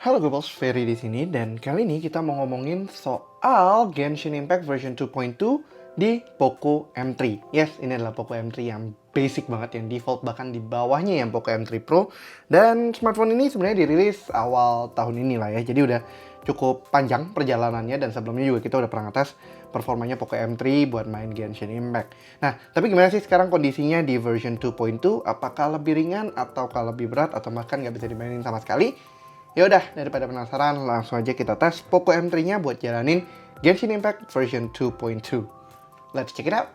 Halo Gobals, Ferry di sini dan kali ini kita mau ngomongin soal Genshin Impact version 2.2 di Poco M3. Yes, ini adalah Poco M3 yang basic banget, yang default, bahkan di bawahnya yang Poco M3 Pro. Dan smartphone ini sebenarnya dirilis awal tahun ini lah ya, jadi udah cukup panjang perjalanannya dan sebelumnya juga kita udah pernah ngetes performanya Poco M3 buat main Genshin Impact. Nah, tapi gimana sih sekarang kondisinya di version 2.2? Apakah lebih ringan ataukah lebih berat atau bahkan nggak bisa dimainin sama sekali? Ya udah, daripada penasaran, langsung aja kita tes Poco M3-nya buat jalanin Genshin Impact version 2.2. Let's check it out!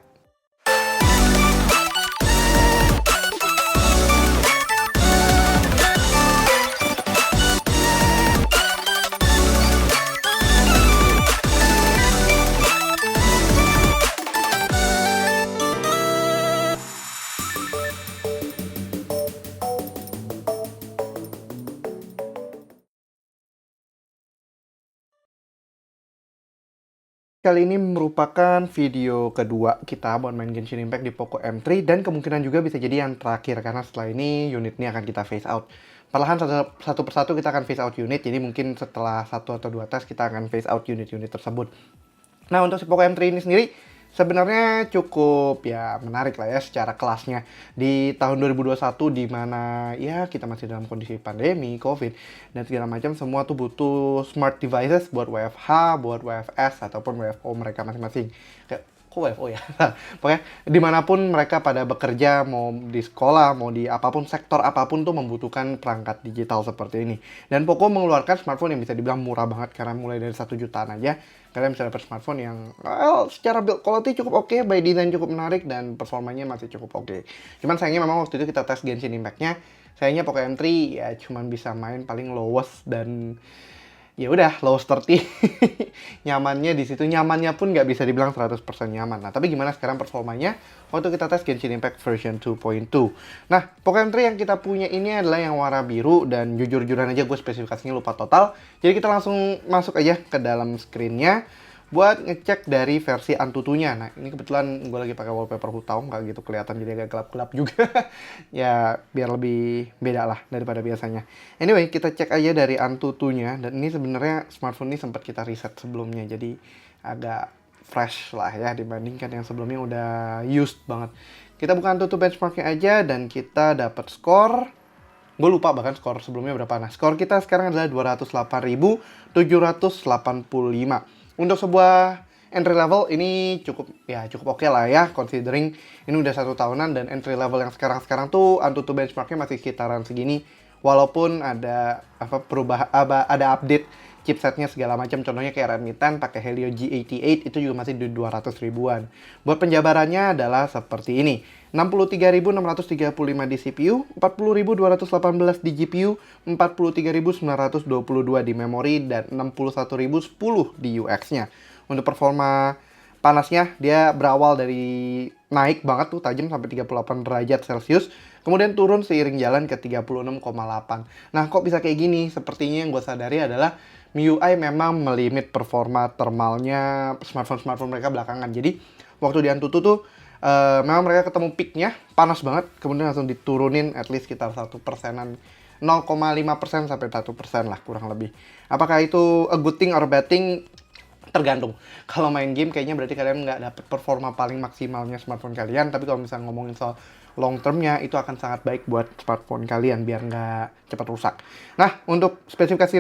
Kali ini merupakan video kedua kita buat main Genshin Impact di Poco M3 dan kemungkinan juga bisa jadi yang terakhir karena setelah ini unit ini akan kita phase out. Perlahan satu persatu kita akan phase out unit, jadi mungkin setelah 1 atau 2 tes kita akan phase out unit-unit tersebut. Nah, untuk si Poco M3 ini sendiri sebenarnya cukup ya menarik lah ya secara kelasnya. Di tahun 2021 di mana ya kita masih dalam kondisi pandemi, COVID, dan segala macam, semua tuh butuh smart devices buat WFH, buat WFS, ataupun WFO mereka masing-masing. Kayak, kok WFO ya? Pokoknya dimanapun mereka pada bekerja, mau di sekolah, mau di apapun, sektor apapun tuh membutuhkan perangkat digital seperti ini. Dan Poco mengeluarkan smartphone yang bisa dibilang murah banget karena mulai dari 1 jutaan aja kalian bisa dapat smartphone yang secara build quality cukup oke, by design cukup menarik, dan performanya masih cukup oke. Cuman sayangnya memang waktu itu kita tes Genshin Impact-nya, sayangnya Poco M3 ya cuman bisa main paling lowest dan ya udah lowest 30. Nyamannya di situ, nyamannya pun nggak bisa dibilang 100% nyaman. Nah, tapi gimana sekarang performanya waktu kita tes Genshin Impact version 2.2. Nah, Poco M3 yang kita punya ini adalah yang warna biru dan jujur-jujuran aja gue spesifikasinya lupa total. Jadi kita langsung masuk aja ke dalam screen-nya buat ngecek dari versi Antutunya. Nah, ini kebetulan gue lagi pakai wallpaper Hutao, nggak gitu kelihatan, jadi agak gelap-gelap juga. Ya, biar lebih beda lah daripada biasanya. Anyway, kita cek aja dari Antutunya, dan ini sebenarnya smartphone ini sempat kita riset sebelumnya, jadi agak fresh lah ya dibandingkan yang sebelumnya udah used banget. Kita buka Antutu benchmarknya aja dan kita dapat skor. Gue lupa bahkan skor sebelumnya berapa. Nah, skor kita sekarang adalah 208.785. Untuk sebuah entry level ini cukup oke lah ya, considering ini udah 1 tahunan dan entry level yang sekarang tuh Antutu benchmarknya masih sekitaran segini, walaupun ada ada update chipsetnya segala macam. Contohnya kayak Redmi 10 pakai Helio G88 itu juga masih di 200 ribuan. Buat penjabarannya adalah seperti ini: 63.635 di CPU, 40.218 di GPU, 43.922 di memori, dan 61.010 di UX-nya. Untuk performa panasnya, dia berawal dari naik banget tuh tajam sampai 38 derajat Celcius, kemudian turun seiring jalan ke 36,8. Nah, kok bisa kayak gini? Sepertinya yang gue sadari adalah MIUI memang melimit performa thermalnya smartphone mereka belakangan. Jadi waktu di Antutu tuh memang mereka ketemu peaknya panas banget, kemudian langsung diturunin at least sekitar 1%-an, 0,5% sampai 1% lah kurang lebih. Apakah itu a good thing or bad thing? Tergantung. Kalau main game kayaknya berarti kalian nggak dapet performa paling maksimalnya smartphone kalian, tapi kalau misalnya ngomongin soal long termnya itu akan sangat baik buat smartphone kalian biar nggak cepat rusak. Nah, untuk spesifikasi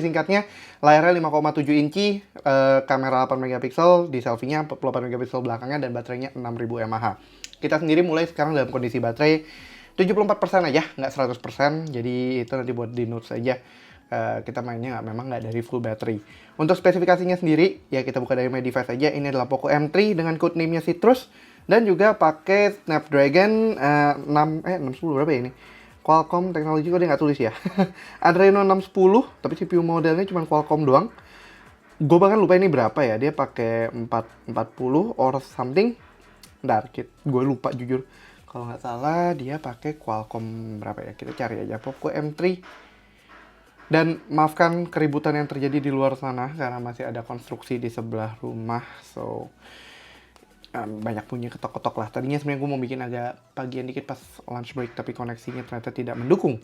singkatnya, layarnya 5,7 inci, kamera 8 megapiksel, di selfie-nya 48 megapiksel belakangnya, dan baterainya 6000 mAh. Kita sendiri mulai sekarang dalam kondisi baterai 74% aja, nggak 100%, jadi itu nanti buat di notes aja. Kita mainnya memang nggak dari full battery. Untuk spesifikasinya sendiri, ya kita buka dari my device aja. Ini adalah Poco M3 dengan codename-nya Citrus, dan juga pakai Snapdragon 610 berapa ya ini? Qualcomm Technology, kok dia nggak tulis ya? Adreno 610, tapi CPU modelnya cuma Qualcomm doang. Gue bahkan lupa ini berapa ya, dia pakai 440 or something. Bentar, gue lupa jujur. Kalau nggak salah dia pakai Qualcomm berapa ya? Kita cari aja Poco M3. Dan maafkan keributan yang terjadi di luar sana karena masih ada konstruksi di sebelah rumah, so banyak bunyi ketok-ketok lah. Tadinya sebenarnya gue mau bikin agak pagian dikit pas lunch break, tapi koneksinya ternyata tidak mendukung.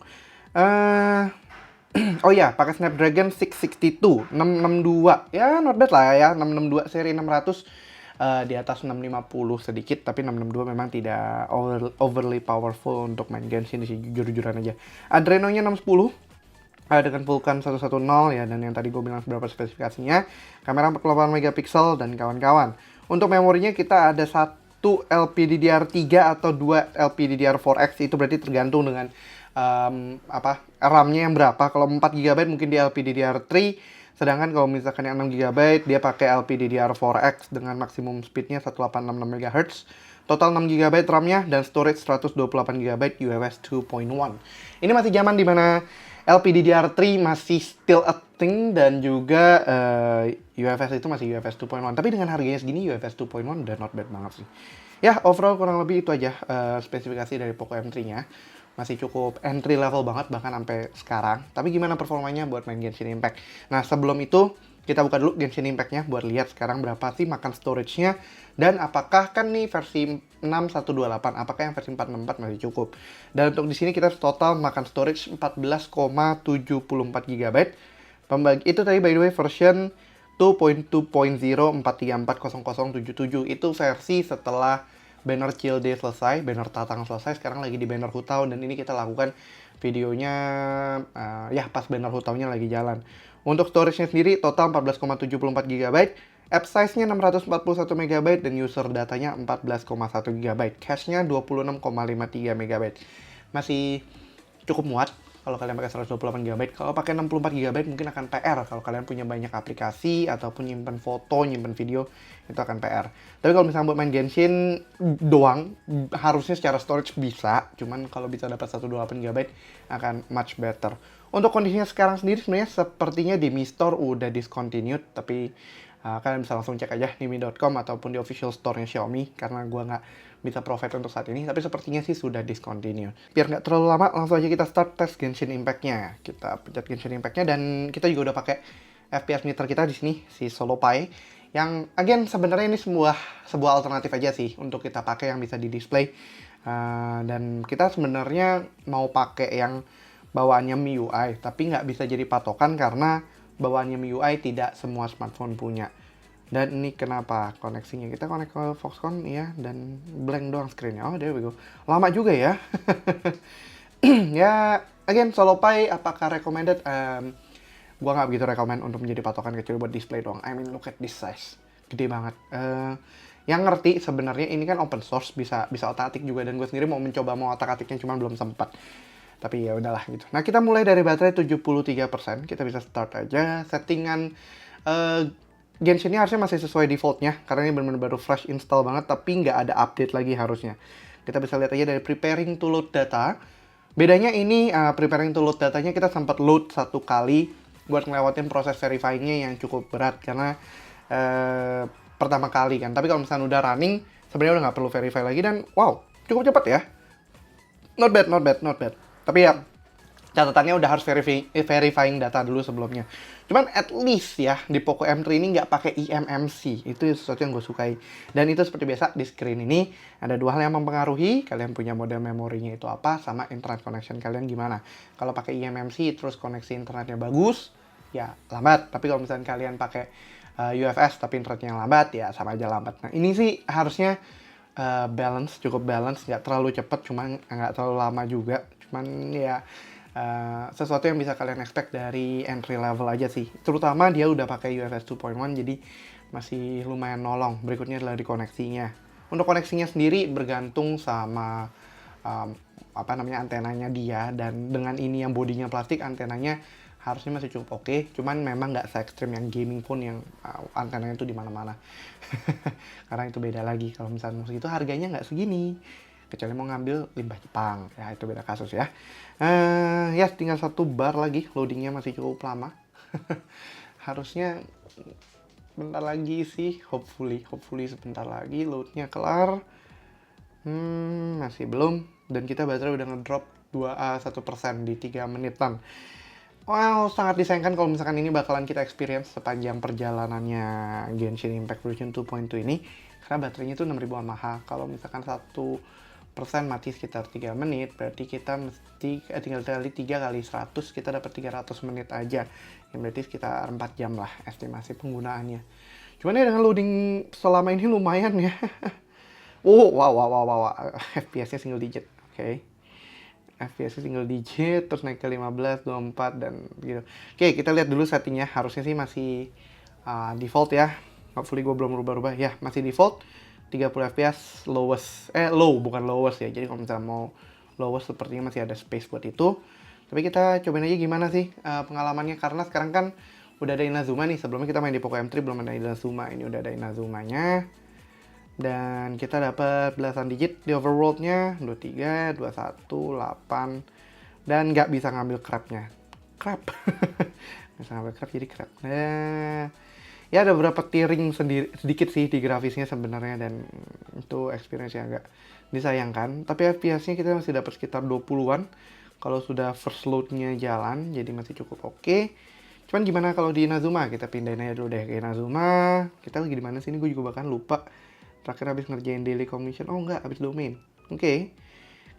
Oh iya, pakai Snapdragon 662, 662. Ya, not bad lah ya, 662 seri 600 di atas 650 sedikit, tapi 662 memang tidak overly powerful untuk main Genshin sih, jujur-jujuran aja. Adreno-nya 610 dengan Vulkan 110 ya, dan yang tadi gue bilang beberapa spesifikasinya, kamera 48 megapiksel dan kawan-kawan. Untuk memorinya kita ada satu LPDDR3 atau 2 LPDDR4X, itu berarti tergantung dengan RAM-nya yang berapa. Kalau 4 GB mungkin di LPDDR3, sedangkan kalau misalkan yang 6 GB dia pakai LPDDR4X dengan maksimum speednya 1866 MHz. Total 6 GB RAM-nya dan storage 128 GB UFS 2.1. Ini masih zaman dimana LPDDR3 masih still a thing, dan juga UFS itu masih UFS 2.1. Tapi dengan harganya segini UFS 2.1 udah not bad banget sih. Ya, overall kurang lebih itu aja spesifikasi dari Poco M3-nya. Masih cukup entry level banget bahkan sampai sekarang. Tapi gimana performanya buat main Genshin Impact? Nah, sebelum itu kita buka dulu Genshin Impact-nya buat lihat sekarang berapa sih makan storage-nya, dan apakah kan nih versi 6128, apakah yang versi 464 masih cukup. Dan untuk di sini kita total makan storage 14,74 GB. Pembagi itu tadi by the way version 2.2.0 4340077, itu versi setelah banner Chill Day selesai, banner Tatang selesai, sekarang lagi di banner Hutao, dan ini kita lakukan videonya ya pas banner Hutao-nya lagi jalan. Untuk storage-nya sendiri total 14,74 GB, app size-nya 641 MB, dan user datanya 14,1 GB. Cache-nya 26,53 MB. Masih cukup muat kalau kalian pakai 128 GB. Kalau pakai 64 GB mungkin akan PR kalau kalian punya banyak aplikasi ataupun nyimpen foto, nyimpen video, itu akan PR. Tapi kalau misalnya buat main Genshin doang, harusnya secara storage bisa, cuman kalau bisa dapat 128 GB akan much better. Untuk kondisinya sekarang sendiri sebenarnya sepertinya di Mi Store udah discontinued, tapi kalian bisa langsung cek aja di mi.com ataupun di official store-nya Xiaomi, karena gua nggak bisa provide untuk saat ini, tapi sepertinya sih sudah discontinue. Biar nggak terlalu lama, langsung aja kita start tes Genshin Impact-nya. Kita pencet Genshin Impact-nya, dan kita juga udah pakai FPS meter kita di sini, si SoloPie, yang again sebenarnya ini sebuah alternatif aja sih untuk kita pakai yang bisa di display. Dan kita sebenarnya mau pakai yang bawaannya MIUI, tapi nggak bisa jadi patokan karena bawaannya MIUI tidak semua smartphone punya. Dan ini kenapa koneksinya, kita connect ke Foxconn ya, dan blank doang screen-nya. Oh, there we go. Lama juga ya. Ya, again SoloPie apakah recommended? Gua nggak begitu recommend untuk menjadi patokan, kecuali buat display doang. I mean, look at this size, gede banget. Yang ngerti sebenarnya ini kan open source, bisa otak-atik juga, dan gue sendiri mau mencoba mau otak-atiknya cuman belum sempat. Tapi ya udahlah gitu. Nah, kita mulai dari baterai 73%, kita bisa start aja. Settingan Genshin ini harusnya masih sesuai defaultnya, karena ini benar-benar baru fresh install banget, tapi nggak ada update lagi harusnya. Kita bisa lihat aja dari preparing to load data. Bedanya ini preparing to load datanya kita sempat load satu kali buat ngelewatin proses verifying-nya yang cukup berat, karena pertama kali kan. Tapi kalau misalnya udah running, sebenarnya udah nggak perlu verify lagi, dan wow, cukup cepat ya. Not bad. Tapi ya, catatannya udah harus verifying data dulu sebelumnya. Cuman at least ya, di Poco M3 ini nggak pakai eMMC. Itu sesuatu yang gue sukai. Dan itu seperti biasa, di screen ini ada dua hal yang mempengaruhi. Kalian punya model memorinya itu apa, sama internet connection kalian gimana. Kalau pakai eMMC, terus koneksi internetnya bagus, ya lambat. Tapi kalau misalnya kalian pakai UFS, tapi internetnya yang lambat, ya sama aja lambat. Nah, ini sih harusnya cukup balance, nggak terlalu cepat, cuman nggak terlalu lama juga. Cuman ya sesuatu yang bisa kalian expect dari entry level aja sih. Terutama dia udah pakai UFS 2.1, jadi masih lumayan nolong. Berikutnya adalah di koneksinya. Untuk koneksinya sendiri bergantung sama antenanya dia, dan dengan ini yang bodinya plastik, antenanya harusnya masih cukup oke. Cuman memang nggak se-ekstrim yang gaming phone yang antenanya itu di mana-mana. Karena itu beda lagi. Kalau misalnya musik itu harganya nggak segini, kecuali mau ngambil limbah Jepang, ya itu beda kasus ya. Ya tinggal satu bar lagi, loadingnya masih cukup lama. Harusnya bentar lagi sih, hopefully sebentar lagi loadnya kelar. Masih belum, dan kita baterai udah ngedrop 1% di 3 menitan. Wow, sangat disayangkan kalau misalkan ini bakalan kita experience sepanjang perjalanannya Genshin Impact version 2.2 ini, karena baterainya itu 6000 mAh. Kalau misalkan 1 mati sekitar 3 menit, berarti kita mesti tinggal kali 3 kali 100, kita dapat 300 menit aja. Yang berarti sekitar 4 jam lah estimasi penggunaannya. Cuman ya dengan loading selama ini lumayan ya. Oh, wow. FPS-nya single digit. Oke. FPS-nya single digit, terus naik ke 15, 24, dan gitu. Oke, kita lihat dulu settingnya. Harusnya sih masih default ya. Hopefully gue belum rubah-rubah. Ya, masih default. 30 fps lowest. Low, bukan lowest ya. Jadi kalau misalnya mau lowest sepertinya masih ada space buat itu. Tapi kita cobain aja gimana sih pengalamannya. Karena sekarang kan udah ada Inazuma nih. Sebelumnya kita main di Poco M3 belum ada Inazuma. Ini udah ada Inazumanya. Dan kita dapat belasan digit di overworld-nya, 23, 21, 8, dan nggak bisa ngambil crab-nya. Crab. Bisa ngambil crab jadi crab. Nah, ya ada beberapa tearing sedikit sih di grafisnya sebenarnya, dan itu experience-nya agak disayangkan. Tapi FPS-nya kita masih dapat sekitar 20-an kalau sudah first load-nya jalan, jadi masih cukup oke. Cuman gimana kalau di Inazuma? Kita pindahin aja dulu deh ke Inazuma. Kita lagi di mana sih ini? Gue juga bahkan lupa. Terakhir habis ngerjain daily commission. Oh enggak, habis domain. Oke.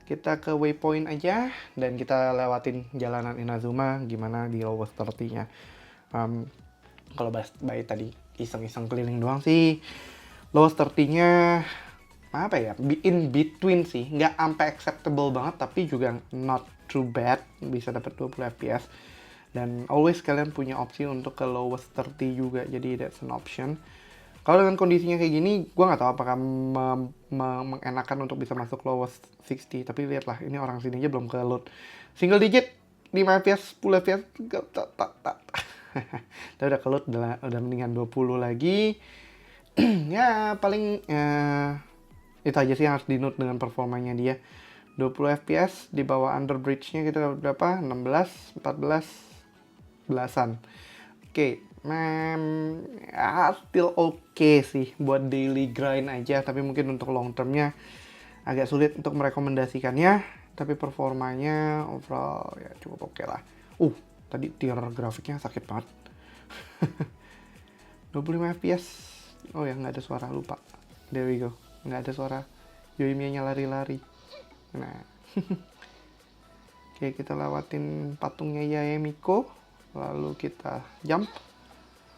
Kita ke waypoint aja dan kita lewatin jalanan Inazuma gimana di lowest 30-nya. Kalau baik tadi iseng-iseng keliling doang sih. Lowest 30-nya apa ya? In between sih. Nggak sampai acceptable banget tapi juga not too bad. Bisa dapat 20 FPS. Dan always kalian punya opsi untuk ke lowest 30 juga. Jadi that's an option. Kalau dengan kondisinya kayak gini, gue nggak tahu apakah mengenakan untuk bisa masuk lowest 60. Tapi lihatlah, ini orang sini aja belum ke load single digit, 5 fps, 10 fps, tapi udah ke load, udah mendingan 20 lagi. Ya paling itu aja sih yang harus di-note dengan performanya dia. 20 fps, di bawah under bridge-nya kita dapat berapa? 16, 14, belasan. Oke. Still okay sih buat daily grind aja, tapi mungkin untuk long termnya agak sulit untuk merekomendasikannya. Tapi performanya overall ya cukup oke lah. Tadi tier grafiknya sakit banget. 25 fps. Oh ya, nggak ada suara, lupa. There we go, nggak ada suara Yoimiya-nya lari-lari. Nah. Oke, kita lewatin patungnya Yaemiko, lalu kita jump.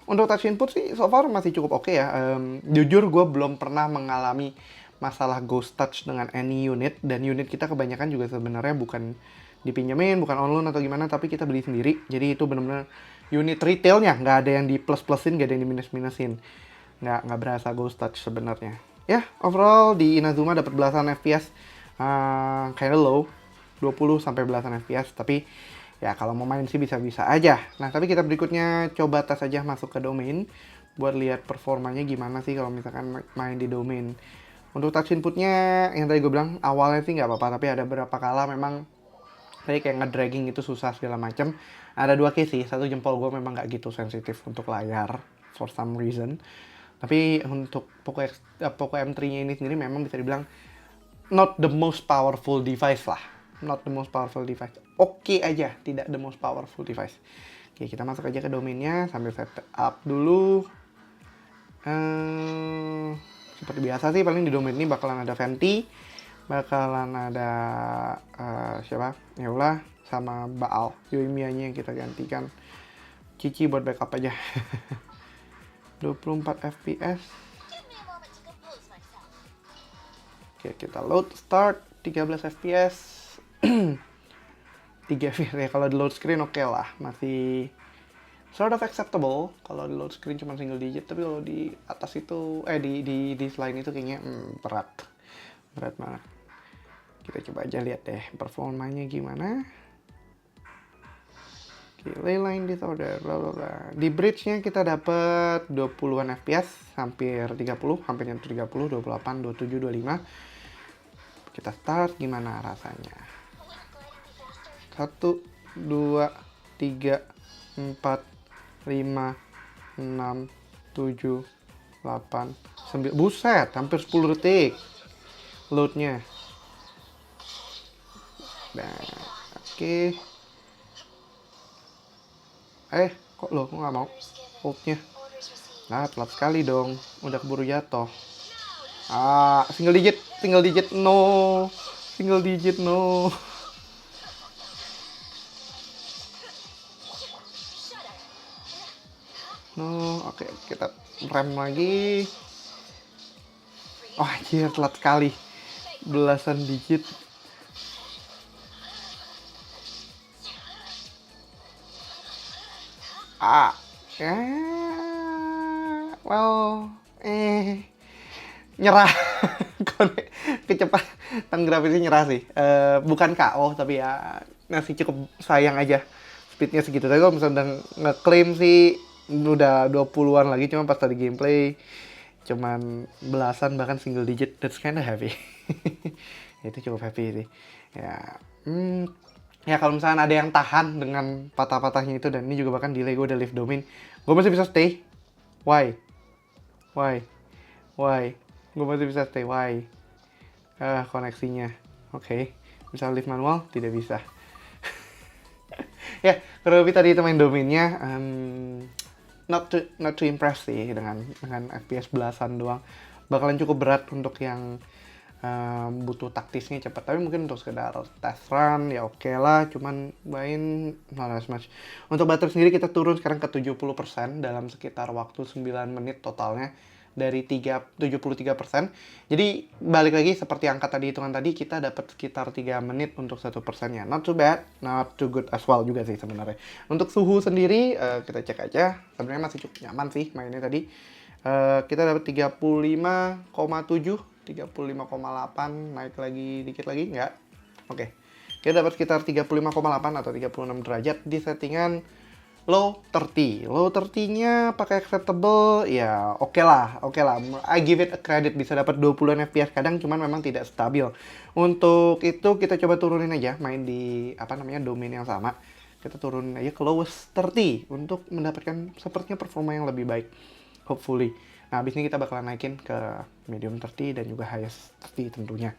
Untuk touch input sih so far masih cukup oke ya. Jujur gue belum pernah mengalami masalah ghost touch dengan any unit. Dan unit kita kebanyakan juga sebenarnya bukan dipinjemin, bukan on loan atau gimana, tapi kita beli sendiri. Jadi itu bener-bener unit retailnya, nggak ada yang di plus-plusin, nggak ada yang di minus-minusin. Nggak berasa ghost touch sebenarnya. Ya, overall di Inazuma dapat belasan FPS, kinda low, 20 sampai belasan FPS, tapi ya kalau mau main sih bisa-bisa aja. Nah, tapi kita berikutnya coba tes aja masuk ke domain buat lihat performanya gimana sih kalau misalkan main di domain. Untuk touch inputnya yang tadi gue bilang awalnya sih nggak apa-apa, tapi ada beberapa kala memang tadi kayak nge-dragging itu susah segala macam. Ada 2 case sih, satu jempol gue memang nggak gitu sensitif untuk layar for some reason. Tapi untuk Poco M3-nya ini sendiri memang bisa dibilang not the most powerful device lah. Not the most powerful device. Oke aja, tidak the most powerful device. Oke, kita masuk aja ke domainnya sambil setup dulu. Seperti biasa sih, paling di domain ini bakalan ada Venti, bakalan ada siapa? Yalah, sama Baal. Yoimiya-nya yang kita gantikan. Cici buat backup aja. 24 fps. Oke, kita load start 13 fps. 3 fps ya, kalau di load screen oke lah, masih sort of acceptable kalau di load screen cuma single digit. Tapi kalau di atas itu di selain itu kayaknya berat banget. Kita coba aja lihat deh performanya gimana. Oke, leyline disorder, bla. Di bridge-nya kita dapat 20-an fps, hampir 30, hampir nyentuh 30, 28, 27, 25. Kita start, gimana rasanya? 1, 2, 3, 4, 5, 6, 7, 8, 9. Buset, hampir 10 detik loadnya. Nah, oke. Kok nggak mau loadnya? Nah, telat sekali dong, udah keburu jatuh. Single digit, no. Single digit, no. No, oke, kita rem lagi. Oh, anjir, telat sekali. Belasan digit. Ah, well, nyerah. Kecepatan grafisnya nyerah sih. Bukan KO, tapi ya masih cukup sayang aja. Speednya segitu. Tapi kalau misalnya udah ngeklaim sih, udah 20-an lagi. Cuma pas tadi gameplay, cuman belasan bahkan single digit. That's kinda heavy. Itu cukup heavy sih. Ya, ya kalau misalnya ada yang tahan dengan patah-patahnya itu, dan ini juga bahkan delay, gue udah leave domain, gue masih bisa stay. Why? Why? Why? Gue masih bisa stay. Why? Koneksinya. Oke. Bisa leave manual? Tidak bisa. Ya, kurang lebih tadi itu main domainnya. Not too impressed sih dengan FPS belasan doang. Bakalan cukup berat untuk yang butuh taktisnya cepat, tapi mungkin untuk sekedar test run ya oke lah, cuman main not as much. Untuk baterai sendiri kita turun sekarang ke 70% dalam sekitar waktu 9 menit totalnya dari 73%. Jadi balik lagi seperti angka tadi, hitungan tadi, kita dapat sekitar 3 menit untuk 1%-nya. Not too bad, not too good as well juga sih sebenarnya. Untuk suhu sendiri kita cek aja, sebenarnya masih cukup nyaman sih mainnya tadi. Kita dapat 35,7, 35,8, naik lagi dikit lagi, enggak. Oke. Kita dapat sekitar 35,8 atau 36 derajat di settingan low 30. Low 30-nya pakai acceptable, ya oke lah. I give it a credit, bisa dapat 20-an FPS kadang, cuman memang tidak stabil. Untuk itu kita coba turunin aja, main di domain yang sama. Kita turunin aja ke lowest 30 untuk mendapatkan sepertinya performa yang lebih baik. Hopefully. Nah, abis ini kita bakalan naikin ke medium 30 dan juga highest 30 tentunya.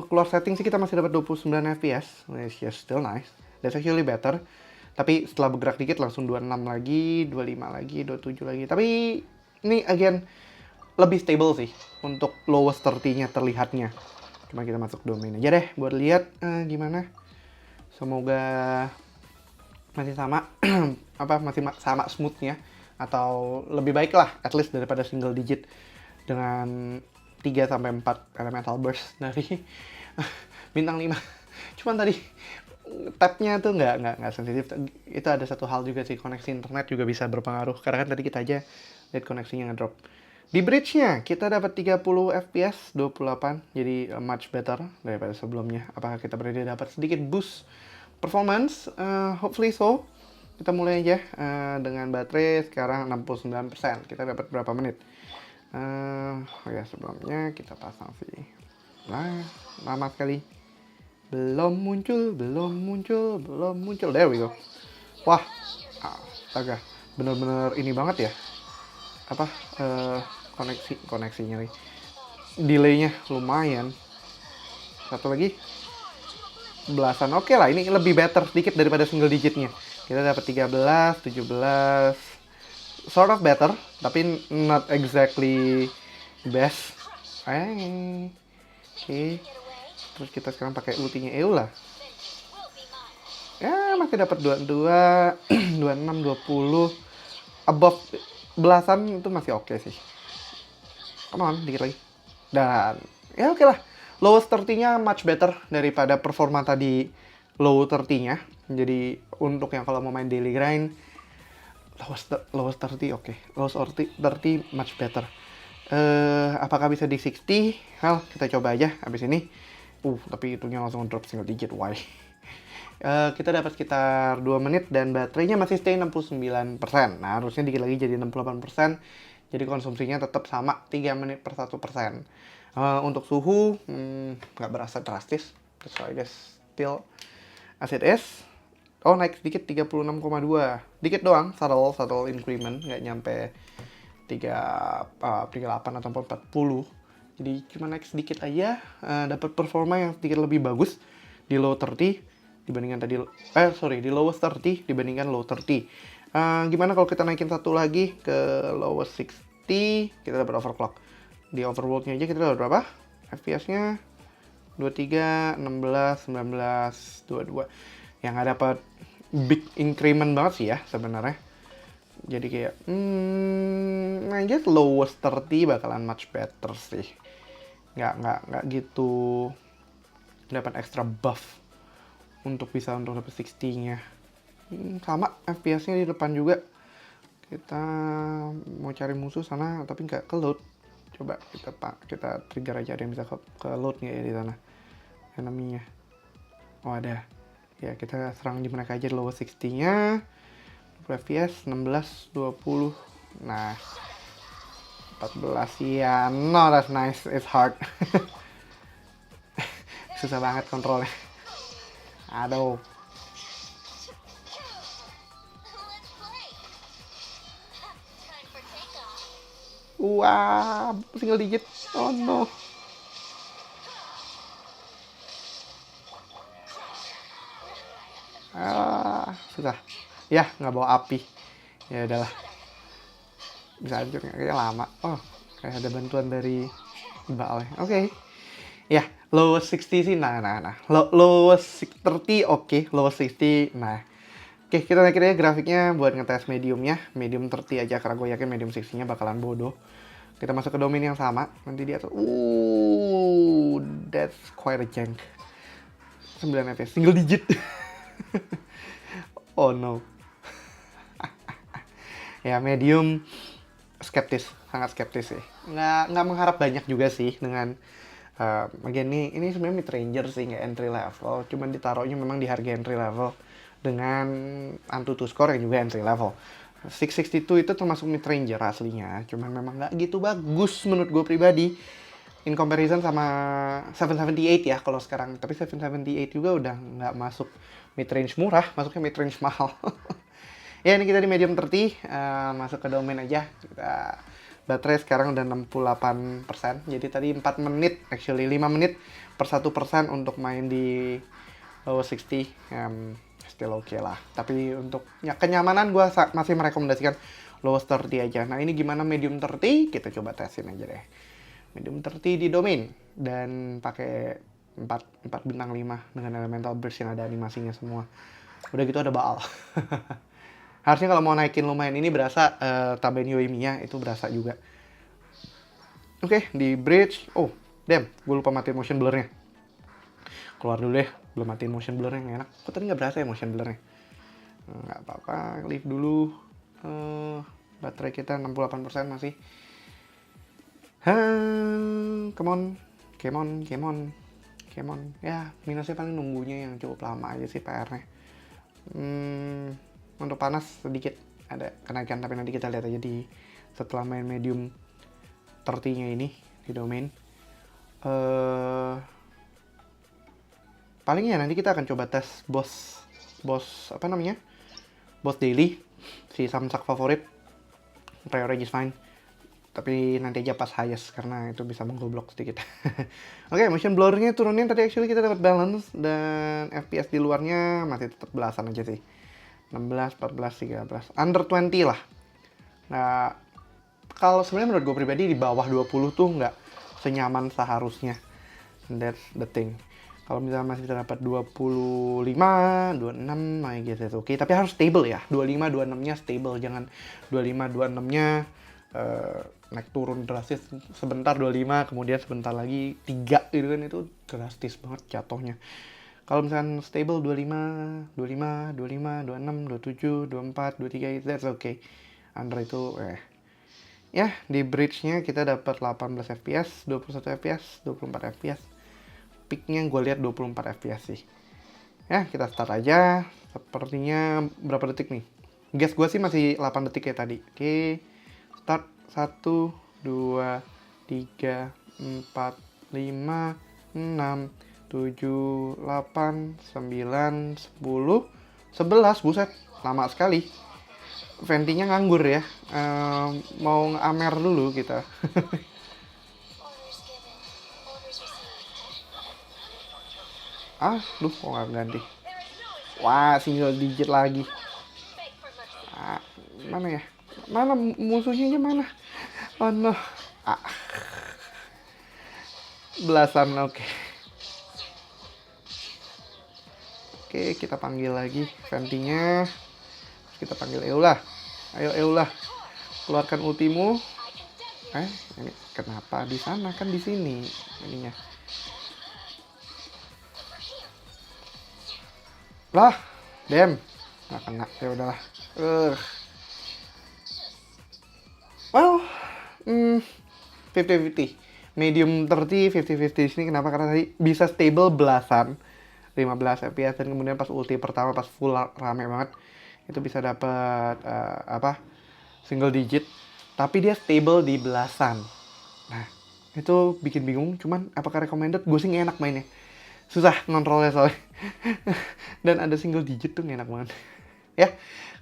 Keluar setting sih kita masih dapat 29 FPS, which is still nice. That's actually better. Tapi setelah bergerak dikit langsung 26 lagi, 25 lagi, 27 lagi. Tapi ini again lebih stable sih untuk lowest 30-nya terlihatnya. Cuma kita masuk domain aja deh buat lihat gimana. Semoga masih sama masih sama smoothnya, atau lebih baik lah at least daripada single digit dengan 3-4 elemental burst dari bintang 5. Cuman tadi tabnya tuh nggak sensitif. Itu ada satu hal juga sih, koneksi internet juga bisa berpengaruh, karena kan tadi kita aja lihat koneksinya ngedrop. Di bridge-nya kita dapat 30 fps 28, jadi much better daripada sebelumnya. Apakah kita berarti dapat sedikit boost performance? Hopefully so. Kita mulai aja dengan baterai sekarang 69%. Kita dapat berapa menit? Ya sebelumnya kita pasang sih. Nah, lama sekali. Belum muncul. There we go. Wah, astaga. Bener-bener ini banget ya. Koneksinya nih. Delaynya lumayan. Satu lagi. Belasan. Oke lah, ini lebih better sedikit daripada single digitnya. Kita dapat 13, 17, sort of better, tapi not exactly best. Oke. Terus kita sekarang pakai ultinya Eula. Ya, masih dapat 22, 26, 20. Above belasan itu masih oke sih. Come on, dikit lagi. Dan, ya oke lah. Lowest 30-nya much better daripada performa tadi low 30-nya. Jadi untuk yang kalau mau main daily grind, lowest 30 oke. Lowest 30 much better. Apakah bisa di 60? Well, kita coba aja abis ini. Tapi itunya langsung drop single digit. Why? Kita dapat sekitar 2 menit dan baterainya masih stay 69%. Nah, harusnya dikit lagi jadi 68%. Jadi konsumsinya tetap sama 3 menit per 1%. Untuk suhu nggak berasa drastis. That's why I guess still as it is. Oh, naik sedikit 36,2. Dikit doang, subtle increment, nggak nyampe 38 atau 40. Jadi cuma naik sedikit aja, dapat performa yang sedikit lebih bagus di low 30 dibandingkan tadi, di lowest 30 dibandingkan low 30. Gimana kalau kita naikin satu lagi ke lowest 60, kita dapat overclock. Di overworld-nya aja kita dapat berapa? FPS-nya 23, 16, 19, 22. Yang nggak dapat big increment banget sih ya sebenarnya. Jadi kayak, I guess lowest 30 bakalan much better sih. Nggak gitu dapat extra buff untuk dapat 60-nya. Sama FPS-nya di depan juga. Kita mau cari musuh sana tapi nggak ke load. Coba kita trigger aja, ada yang bisa ke load nggak ya di sana enemy-nya. Oh ada. Ya kita serang di mereka aja lowest 60-nya. FPS 16, 20. Nah, 14 ya. No, that's nice. It's hard. Susah banget kontrolnya. Aduh. Wah, single digit. Oh no. Susah. Ya, nggak bawa api. Ya udahlah. Bisa hancur, kayaknya lama. Oh, kayak ada bantuan dari Baal. Oke. Ya, lowest 60 sih. Nah. Lowest 30 oke. Lowest 60, nah. Oke, kita naikin aja grafiknya buat ngetes mediumnya. Medium 30 aja, karena gue yakin medium 60-nya bakalan bodoh. Kita masuk ke domain yang sama. Nanti di atas. That's quite a jank. 9 FPS, single digit. Oh no. Ya, medium skeptis, sangat skeptis sih. Nggak mengharap banyak juga sih dengan bagian ini sebenarnya mid ranger sih, nggak entry level. Cuman ditaruhnya memang di harga entry level dengan Antutu score yang juga entry level. 662 itu termasuk mid ranger aslinya, cuman memang nggak gitu bagus menurut gue pribadi in comparison sama 778 ya kalau sekarang. Tapi 778 juga udah nggak masuk mid range murah, masuknya mid range mahal. Ya ini kita di medium 30, masuk ke domain aja. Kita baterai sekarang udah 68%. Jadi tadi 4 menit, actually 5 menit per 1% untuk main di low 60. Still oke lah. Tapi untuk kenyamanan gue masih merekomendasikan low 30 aja. Nah ini gimana medium 30? Kita coba tesin aja deh. Medium 30 di domain. Dan pakai 4 bintang 5 dengan elemental burst yang ada animasinya semua. Udah gitu ada Baal. Harusnya kalau mau naikin lumayan ini berasa Taben Yoimiya itu berasa juga. Oke, di bridge. Oh, damn, gue lupa matiin motion blurnya. Keluar dulu deh, belum matiin motion blurnya, nggak enak. Kok tadi nggak berasa ya motion blurnya? Nggak apa-apa, leave dulu. Baterai kita 68% masih. Come on. Ya, minusnya paling nunggunya yang cukup lama aja sih PR-nya. Untuk panas sedikit ada kenaikan, tapi nanti kita lihat aja di setelah main medium 30-nya ini di domain. Paling ya nanti kita akan coba tes boss apa namanya? Boss daily, si Samsak favorit. Priority is fine. Tapi nanti aja pas highest karena itu bisa menggoblok sedikit. Oke, motion blur-nya turunin tadi actually kita dapat balance dan FPS di luarnya masih tetap belasan aja sih. 16, 14, 13. Under 20 lah. Nah, kalau sebenarnya menurut gue pribadi di bawah 20 tuh nggak senyaman seharusnya. That's the thing. Kalau misalnya masih bisa dapat 25, 26, I guess it's okay. Tapi harus stable ya. 25, 26-nya stable. Jangan 25, 26-nya naik turun drastis. Sebentar 25, kemudian sebentar lagi 3 gitu kan. Itu drastis banget jatuhnya. Kalau misalkan stable 25, 26, 27, 24, 23, that's okay. Under itu ya, di bridge-nya kita dapat 18 fps, 21 fps, 24 fps. Peak-nya gue lihat 24 fps sih. Ya, kita start aja. Sepertinya berapa detik nih? Guess gue sih masih 8 detik kayak tadi. Oke. Start 1 2 3 4 5 6 7, 8, 9, 10, 11, buset, lama sekali. Ventinya nganggur ya, mau nge-amer dulu kita. Duh, kok nggak ganti. Wah, single digit lagi. Mana ya? Mana musuhnya mana? Oh no. Belasan, oke. Oke, kita panggil lagi Fenty-nya. Kita panggil Eula. Ayo Eula, keluarkan ultimu. Ini kenapa di sana, kan di sini ininya. Lah, dem, nggak kena. Ya udahlah. Well, 50-50. Medium 30, 50-50 di sini. Kenapa? Karena tadi bisa stable belasan, 15 fps, dan kemudian pas ulti pertama pas full rame banget itu bisa dapat single digit, tapi dia stable di belasan. Nah, itu bikin bingung. Cuman apakah recommended? Gue sih enak mainnya, susah ngontrolnya soalnya. Dan ada single digit tuh enak banget. Ya,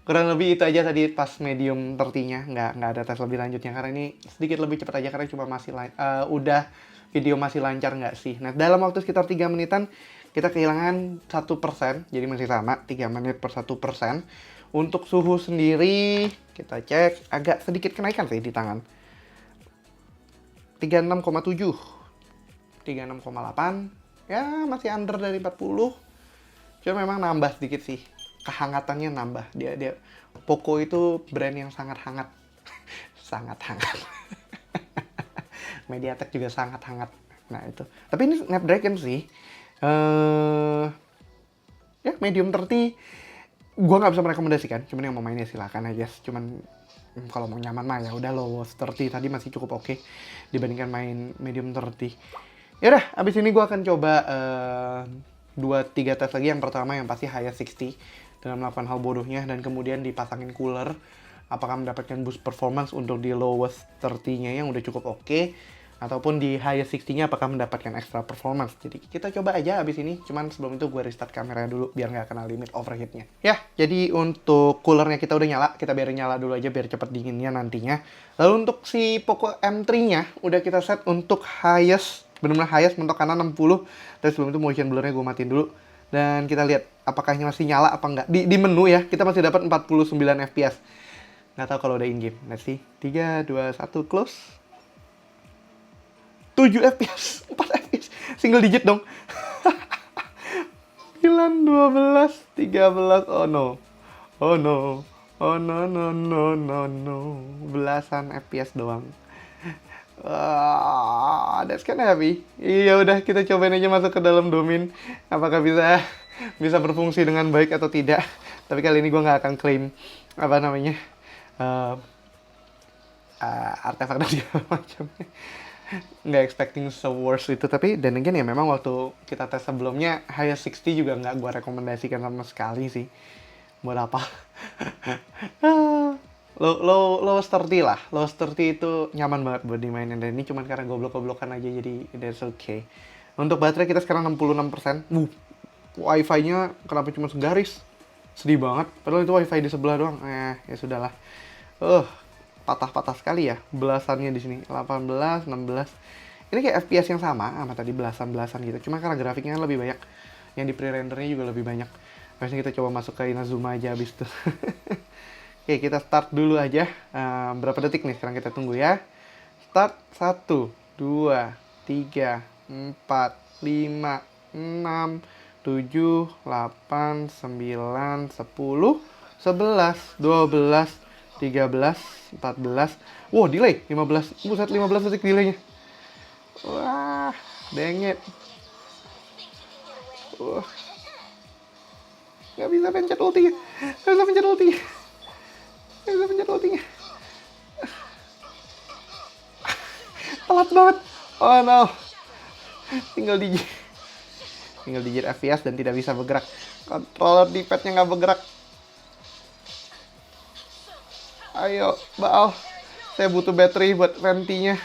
kurang lebih itu aja tadi pas medium 30-nya. Nggak ada tes lebih lanjutnya karena ini sedikit lebih cepat aja, karena cuma masih udah video masih lancar nggak sih. Nah, dalam waktu sekitar 3 menitan kita kehilangan 1%, jadi masih sama 3 menit per 1%. Untuk suhu sendiri kita cek agak sedikit kenaikan sih di tangan, 36,7, 36,8, ya masih under dari 40. Cuma memang nambah sedikit sih, kehangatannya nambah. Dia Poco itu brand yang sangat hangat. Sangat hangat. MediaTek juga sangat hangat. Nah itu, tapi ini Snapdragon sih. Ya medium 30 gue nggak bisa merekomendasikan, cuman yang mau mainnya silakan aja. Cuman kalau mau nyaman mah ya udah low 30 tadi masih cukup oke dibandingkan main medium 30. Ya udah, abis ini gue akan coba 2-3 tes lagi. Yang pertama yang pasti highest 60 dengan melakukan hal bodohnya, dan kemudian dipasangin cooler. Apakah mendapatkan boost performance untuk di lowest 30-nya yang udah cukup oke, ataupun di highest 60-nya apakah mendapatkan extra performance. Jadi kita coba aja abis ini. Cuman sebelum itu gue restart kameranya dulu biar nggak kena limit overheatnya. Ya, jadi untuk coolernya kita udah nyala. Kita biarin nyala dulu aja biar cepet dinginnya nantinya. Lalu untuk si Poco M3-nya udah kita set untuk highest, benar-benar highest, mentok kanan 60. Tapi sebelum itu motion blur-nya gue matiin dulu. Dan kita lihat apakah ini masih nyala apa enggak. Di menu ya, kita masih dapat 49 fps. Nggak tahu kalau udah in-game. Let's see. 3, 2, 1, close. 7 fps, 4 fps, single digit dong. 9, 12, 13, oh no. Oh no. Oh no, no, no, no, no. Belasan fps doang. That's kind of heavy. Iya udah, kita cobain aja masuk ke dalam domain. Apakah bisa berfungsi dengan baik atau tidak. Tapi kali ini gue nggak akan klaim artefak dan segala macamnya. Nggak expecting so worse itu. Tapi dan again ya, memang waktu kita tes sebelumnya highest 60 juga nggak gue rekomendasikan sama sekali sih. Buat apa? Low 30 lah. Low 30 itu nyaman banget buat dimainin, dan ini cuman karena goblok-goblokan aja, jadi that's okay. Untuk baterai kita sekarang 66%. Wifi-nya kenapa cuma segaris? Sedih banget. Padahal itu wifi di sebelah doang. Ya sudahlah. Patah-patah sekali ya belasannya di sini. 18, 16. Ini kayak FPS yang sama sama tadi, belasan-belasan gitu. Cuma karena grafiknya lebih banyak, yang di pre-rendernya juga lebih banyak. Biasanya kita coba masuk ke Inazuma aja abis itu. Oke, kita start dulu aja. Berapa detik nih sekarang, kita tunggu ya. Start. 1, 2, 3, 4, 5, 6, 7, 8, 9, 10, 11, 12, 13, 14. Wow, delay 15. Buset, 15 detik delaynya. Wah, dengit. Gak bisa pencet ultinya. Telat banget. Oh no. Tinggal digit FPS dan tidak bisa bergerak. Controller di pad-nya nggak bergerak. Ayo, Baal. Saya butuh battery buat Fenty-nya.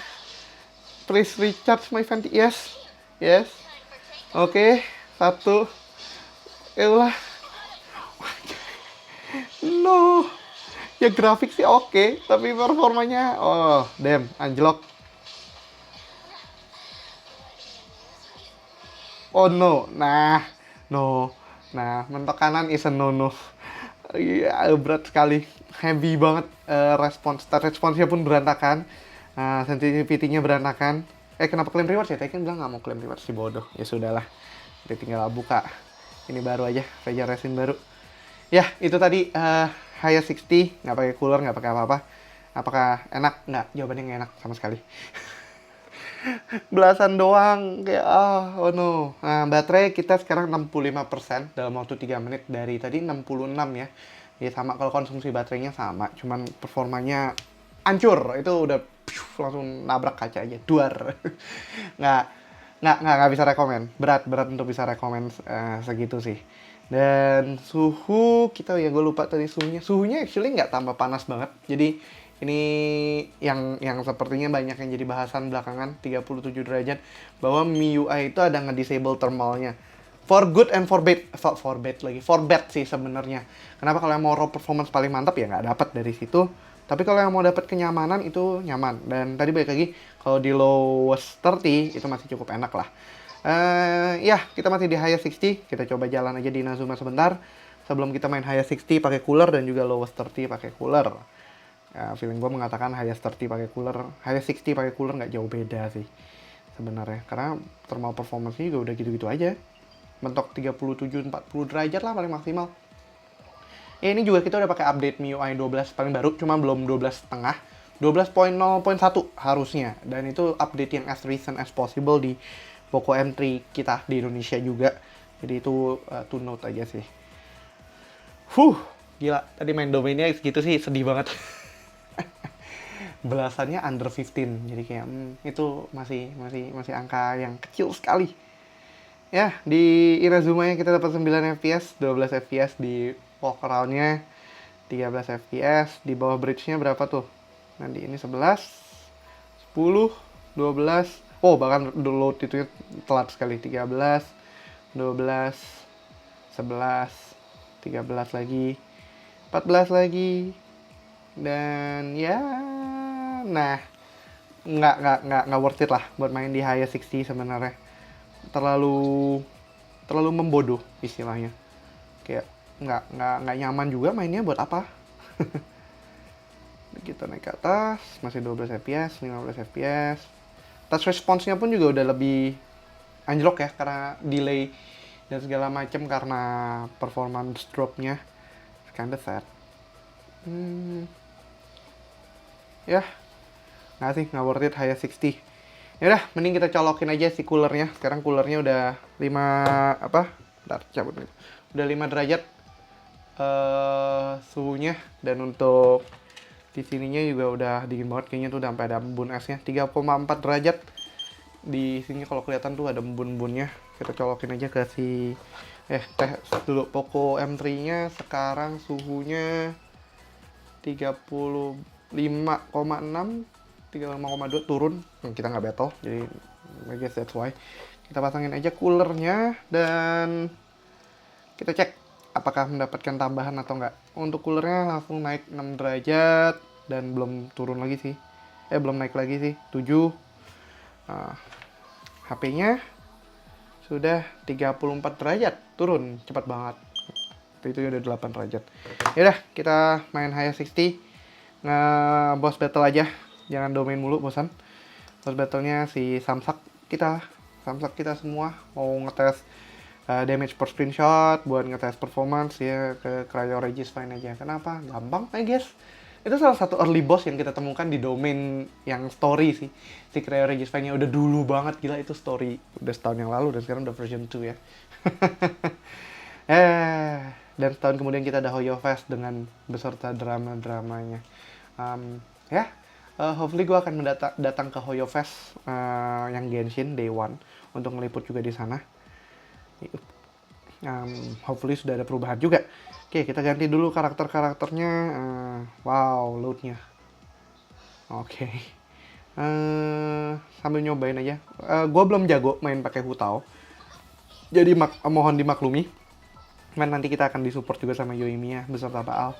Please recharge my Fenty. Yes. Oke. 1. Elah. No. Ya grafik sih oke, tapi performanya, damn, anjlok. Oh no. Nah, mentok kanan is a no. Iya, berat sekali. Heavy banget responsnya pun berantakan. Sensitivity-nya berantakan. Kenapa klaim reward ya? Tadi kan bilang nggak mau klaim reward, si bodoh. Ya sudahlah. Kita tinggal buka Ini baru aja, Raja Resin baru. Ya, itu tadi Haya 60, nggak pakai cooler, nggak pakai apa-apa. Apakah enak? Nggak, jawabannya nggak enak sama sekali. Belasan doang, kayak oh no. Nah, baterai kita sekarang 65% dalam waktu 3 menit, dari tadi 66 ya. Ya sama, kalau konsumsi baterainya sama, cuman performanya hancur. Itu udah langsung nabrak kaca aja, duar. nggak nggak bisa rekomen, berat untuk bisa rekomen segitu sih. Dan suhu kita, ya gue lupa tadi suhunya actually nggak tambah panas banget. Jadi ini yang sepertinya banyak yang jadi bahasan belakangan, 37 derajat, bahwa MIUI itu ada nge-disable thermalnya. For good and for bad sih sebenarnya. Kenapa? Kalau yang mau raw performance paling mantap ya nggak dapat dari situ. Tapi kalau yang mau dapat kenyamanan itu nyaman. Dan tadi balik lagi, kalau di lowest 30 itu masih cukup enak lah. Ya, kita masih di high 60. Kita coba jalan aja di Inazuma sebentar sebelum kita main high 60 pakai cooler dan juga lowest 30 pakai cooler. Feeling gue mengatakan high 30 pakai cooler, high 60 pakai cooler nggak jauh beda sih sebenarnya. Karena thermal performance-nya juga udah gitu-gitu aja. Mentok 37-40 derajat lah paling maksimal. Ya, ini juga kita udah pakai update MIUI 12 paling baru, cuma belum 12 setengah. 12.0.1 harusnya, dan itu update yang as recent as possible di Poco M3 kita di Indonesia juga. Jadi itu to note aja sih. Gila, tadi main domainnya segitu sih, sedih banget. Belasannya under 15, jadi kayak itu masih angka yang kecil sekali. Ya, di Inazuma-nya kita dapat 9 fps, 12 fps di walk around-nya, 13 fps, di bawah bridge-nya berapa tuh? Nanti ini 11, 10, 12, oh bahkan load itu telat sekali, 13, 12, 11, 13 lagi, 14 lagi, dan ya, nah, nggak worth it lah buat main di high 60 sebenarnya. Terlalu membodoh istilahnya, kayak nggak nyaman juga mainnya, buat apa. Kita naik ke atas, masih 12 fps, 15 fps. Touch response-nya pun juga udah lebih anjlok ya, karena delay dan segala macam, karena performance drop-nya. Kinda sad. Ya, nggak worth it high 60. Ya udah, mending kita colokin aja si coolernya. Sekarang coolernya udah 5 apa? Bentar, cabut dulu. Udah 5 derajat suhunya, dan untuk di sininya juga udah dingin banget kayaknya tuh, udah sampai ada embun esnya. 3,4 derajat. Di sini kalau kelihatan tuh ada embun-embunnya. Kita colokin aja ke si teh dulu. Poco M3-nya sekarang suhunya 35,6, 35,2, turun. Kita nggak battle, jadi I guess that's why. Kita pasangin aja coolernya dan kita cek apakah mendapatkan tambahan atau enggak. Untuk coolernya langsung naik 6 derajat dan belum turun lagi sih. Belum naik lagi sih, 7. HP-nya sudah 34 derajat, turun cepat banget. Itu udah 8 derajat. Yaudah, kita main high 60. Boss battle aja, jangan domain mulu, bosan. Boss battlenya si Samsak kita semua mau ngetes damage per screenshot, buat ngetes performance ya, ke Cryo Regisvine aja. Kenapa? Gampang, I guess. Itu salah satu early boss yang kita temukan di domain yang story sih. Si Cryo Regisvine-nya udah dulu banget, gila itu story. Udah setahun yang lalu, dan sekarang udah version 2 ya. Dan setahun kemudian kita ada Hoyo Fest dengan beserta drama-dramanya. Hopefully gue akan datang ke Hoyo Fest yang Genshin Day 1 untuk ngeliput juga di sana. Hopefully sudah ada perubahan juga. Oke, kita ganti dulu karakternya. Wow, loadnya. Oke. Sambil nyobain aja. Gue belum jago main pakai Hutao, jadi mohon dimaklumi. Nanti kita akan disupport juga sama Yoimiya beserta Baal.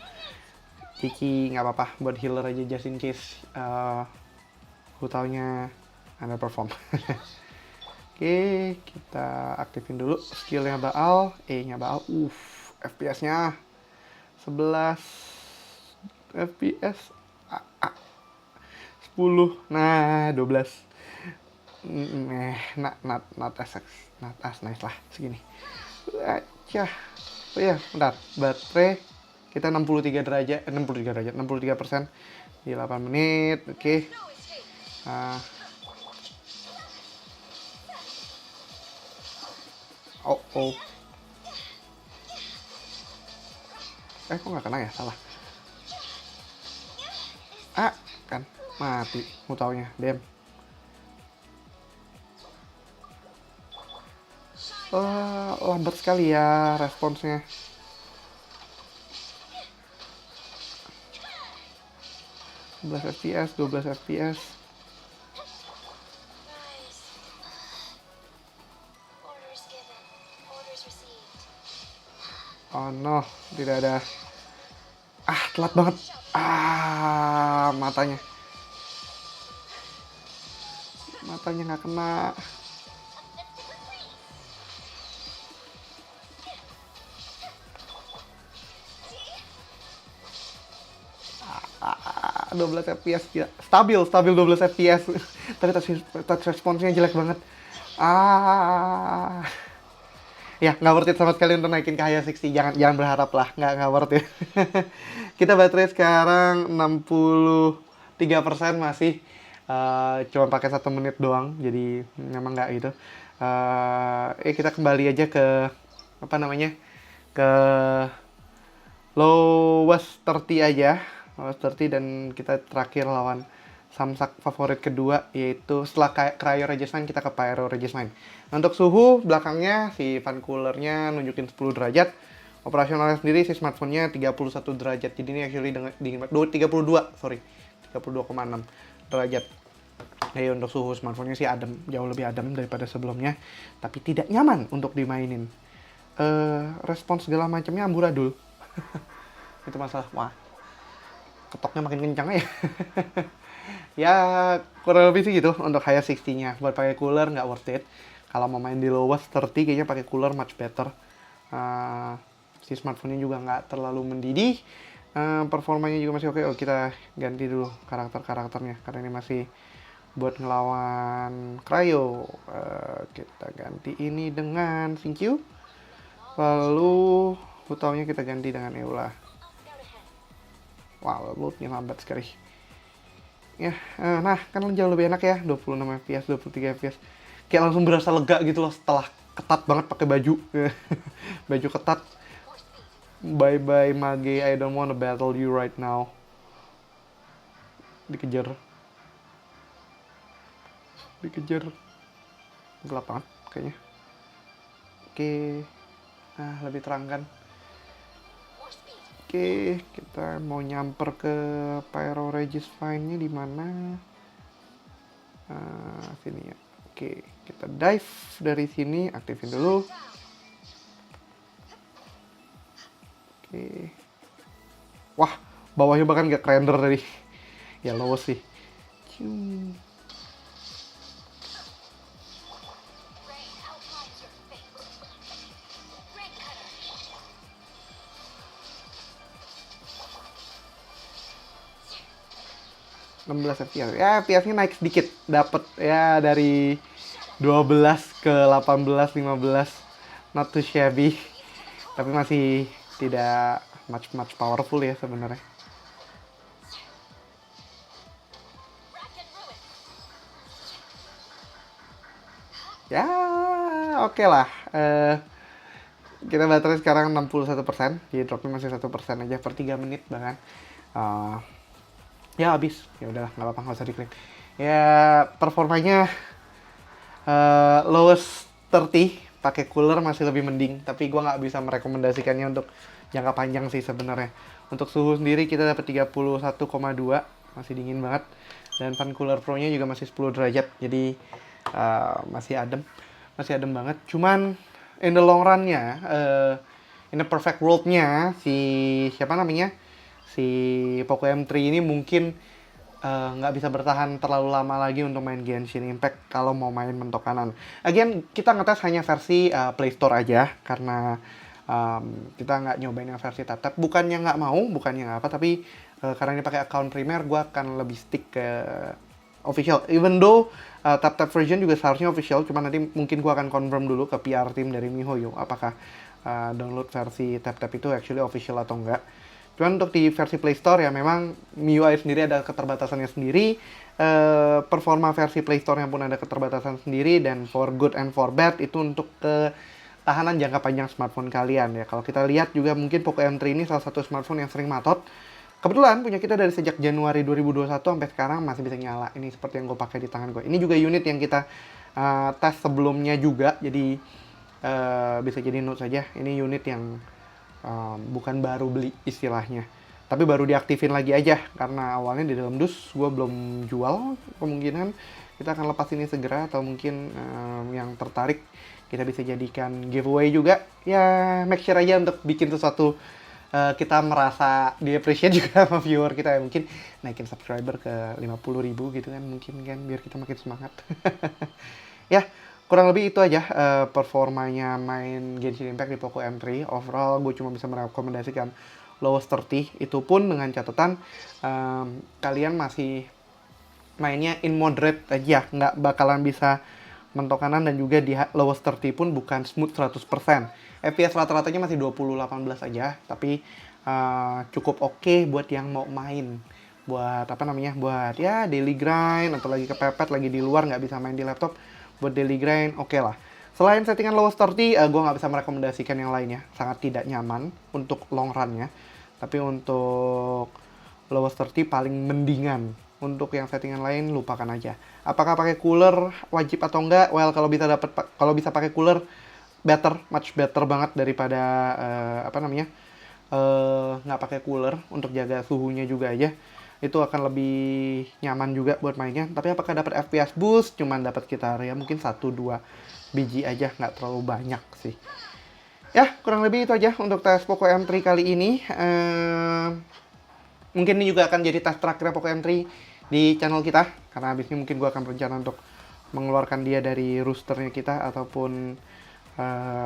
Kiki nggak apa-apa, buat healer aja just in case Hutao-nya underperform. Oke, kita aktifin dulu skillnya Baal, E-nya Baal. FPS-nya 11 FPS, 10, nah 12. Not as nice lah segini. Yah, oh iya, bentar. Baterai kita 63 derajat, 63 derajat, 63% di 8 menit. Oke. Ah, oh, oh. Kok nggak kena ya? Salah. Kan mati mutaunya. Damn. Lambat sekali ya responsnya. 11 fps, 12 fps. Oh no, tidak ada. Telat banget. Matanya. Matanya nggak kena. Ah, 12 fps ya. Stabil 12 fps. Tapi touch responsnya jelek banget. Ah. Ya, nggak worth it sama sekali untuk naikin ke high 60. Jangan berharap lah, nggak worth it. Kita baterai sekarang 63% masih cuma pakai 1 menit doang, jadi memang nggak gitu. Kita kembali aja ke apa namanya, ke lowest 30 aja, lowest 30, dan kita terakhir lawan samsak favorit kedua, yaitu setelah Cryo Regis 9 kita ke Pyro Regis 9. Untuk suhu belakangnya si fan coolernya nunjukin 10 derajat. Operasionalnya sendiri si smartphone-nya 31 derajat. Jadi ini actually dingin banget. 32,6 derajat. Jadi untuk suhu smartphone-nya sih adem, jauh lebih adem daripada sebelumnya, tapi tidak nyaman untuk dimainin. Respons segala macamnya amburadul. Itu masalah. Wah, ketoknya makin kencang ya. Ya kurang lebih sih gitu untuk high 60-nya. Buat pakai cooler nggak worth it. Kalau mau main di lowest 30 kayaknya pakai cooler much better. Si smartphone-nya juga nggak terlalu mendidih. Performanya juga masih oke. Kita ganti dulu karakternya karena ini masih buat ngelawan Cryo. Kita ganti ini dengan Xingqiu. Lalu utaunya kita ganti dengan Eula. Wow, loadnya lambat sekali. Ya, nah kan jauh lebih enak ya, 26 fps, 23 fps. Kayak langsung berasa lega gitu loh setelah ketat banget pakai baju. Baju ketat. Bye bye Mage, I don't wanna battle you right now. Dikejar. Gelap banget kayaknya. Oke. Nah, lebih terang kan. Oke, kita mau nyamper ke Pyro Regis 9-nya di mana? Sini ya. Oke, kita dive dari sini, aktifin dulu. Oke. Wah, bawahnya bahkan gak render tadi. Ya lowest sih. 16 fps. Ya, fps-nya naik sedikit. Dapat ya dari 12 ke 18, 15. Not too shabby. Tapi masih tidak much powerful ya sebenarnya. Ya, oke lah. Kita baterai sekarang 61%. Jadi dropnya masih 1% aja per 3 menit bahkan. Ya habis, ya udahlah, nggak apa-apa, nggak usah diklaim. Ya performanya lowest 30 pakai cooler masih lebih mending, tapi gue nggak bisa merekomendasikannya untuk jangka panjang sih sebenarnya. Untuk suhu sendiri kita dapat 31,2, masih dingin banget, dan fan cooler pro-nya juga masih 10 derajat, jadi masih adem banget. Cuman in the long run-nya, in the perfect world-nya si siapa namanya, si Poco M3 ini mungkin nggak bisa bertahan terlalu lama lagi untuk main Genshin Impact kalau mau main mentok kanan. Again, kita ngetes hanya versi Play Store aja karena kita nggak nyobain yang versi tap-tap. Bukannya nggak mau, bukannya nggak apa, tapi karena ini pakai account primer, gue akan lebih stick ke official. Even though tap-tap version juga seharusnya official, cuma nanti mungkin gue akan confirm dulu ke PR team dari MiHoYo apakah download versi Tap Tap itu actually official atau enggak. Cuman untuk di versi Play Store ya memang MIUI sendiri ada keterbatasannya sendiri, performa versi Play Store-nya pun ada keterbatasan sendiri, dan for good and for bad itu untuk ketahanan jangka panjang smartphone kalian ya. Kalau kita lihat juga mungkin Poco M3 ini salah satu smartphone yang sering matot. Kebetulan punya kita dari sejak Januari 2021 sampai sekarang masih bisa nyala. Ini seperti yang gue pakai di tangan gue. Ini juga unit yang kita tes sebelumnya juga, jadi bisa jadi note saja. Ini unit yang bukan baru beli istilahnya, tapi baru diaktifin lagi aja karena awalnya di dalam dus gue belum jual. Kemungkinan kita akan lepas ini segera, atau mungkin yang tertarik kita bisa jadikan giveaway juga ya. Make sure aja untuk bikin sesuatu kita merasa di appreciate juga sama viewer kita ya. Mungkin naikin subscriber ke 50.000 gitu kan, mungkin kan, biar kita makin semangat. Ya, kurang lebih itu aja performanya main Genshin Impact di Poco M3. Overall gue cuma bisa merekomendasikan lowest 30, itu pun dengan catatan kalian masih mainnya in moderate aja, nggak bakalan bisa mentok kanan, dan juga di lowest 30 pun bukan smooth 100%. FPS rata-ratanya masih 2018 aja, tapi cukup oke buat yang mau main, buat apa namanya, buat ya daily grind atau lagi kepepet, lagi di luar nggak bisa main di laptop, buat daily grind oke lah. Selain settingan lowest 30, gue nggak bisa merekomendasikan yang lainnya, sangat tidak nyaman untuk long run-nya. Tapi untuk lowest 30 paling mendingan. Untuk yang settingan lain lupakan aja. Apakah pakai cooler wajib atau enggak? Well, kalau bisa pakai cooler better, much better banget daripada apa namanya, nggak pakai cooler, untuk jaga suhunya juga aja. Itu akan lebih nyaman juga buat mainnya. Tapi apakah dapat FPS boost? Cuman dapat sekitar ya mungkin 1-2 biji aja, nggak terlalu banyak sih. Ya, kurang lebih itu aja untuk tes Poco M3 kali ini. Mungkin ini juga akan jadi tes terakhir Poco M3 di channel kita, karena habis ini mungkin gue akan berencana untuk mengeluarkan dia dari roosternya kita, ataupun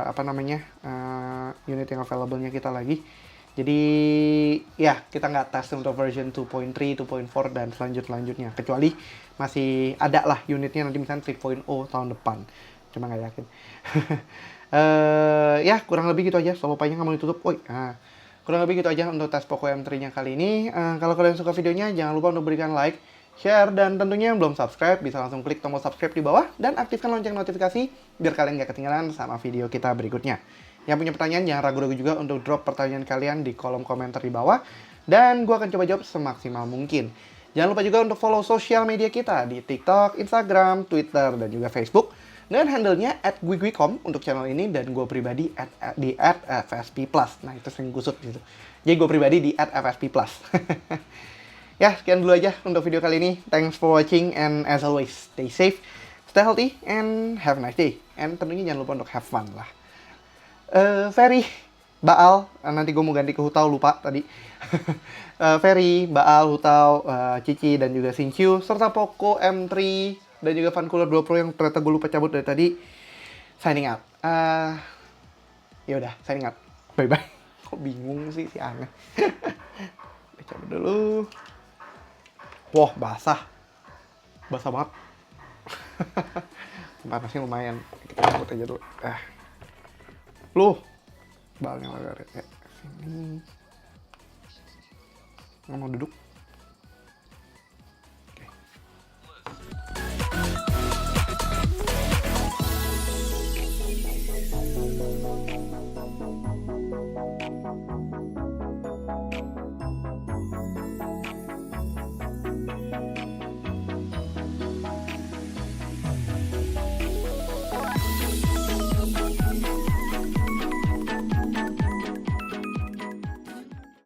apa namanya, unit yang available-nya kita lagi. Jadi ya, kita nggak tes untuk version 2.3, 2.4 dan selanjutnya, kecuali masih ada lah unitnya nanti misalnya 3.0 tahun depan, cuma nggak yakin. Ya kurang lebih gitu aja. So, lupanya nggak mau ditutup. Kurang lebih gitu aja untuk tes Poco M3 nya kali ini. Kalau kalian suka videonya, jangan lupa untuk berikan like, share, dan tentunya yang belum subscribe bisa langsung klik tombol subscribe di bawah dan aktifkan lonceng notifikasi biar kalian gak ketinggalan sama video kita berikutnya. Yang punya pertanyaan jangan ragu-ragu juga untuk drop pertanyaan kalian di kolom komentar di bawah, dan gue akan coba jawab semaksimal mungkin. Jangan lupa juga untuk follow sosial media kita di TikTok, Instagram, Twitter, dan juga Facebook dengan handle-nya @guigui.com untuk channel ini, dan gue pribadi di @fsp+. Nah, itu sering kusut gitu. Jadi gue pribadi di @fsp+. Ya, sekian dulu aja untuk video kali ini. Thanks for watching, and as always, stay safe, stay healthy, and have a nice day. And tentunya jangan lupa untuk have fun lah. Ferry, Baal, nanti gue mau ganti ke Hutau, lupa tadi. Ferry, Baal, Hutau, Cici, dan juga Xingqiu, serta Poco M3 dan juga Funcooler 2 Pro yang ternyata gue lupa cabut dari tadi, signing out. Ya udah, signing out. Bye bye. Kok bingung sih, si aneh. Cabut dulu. Wah, basah banget. Panasnya lumayan. Kita cabut aja dulu. Loh, balnya agak sini. Nggak mau duduk.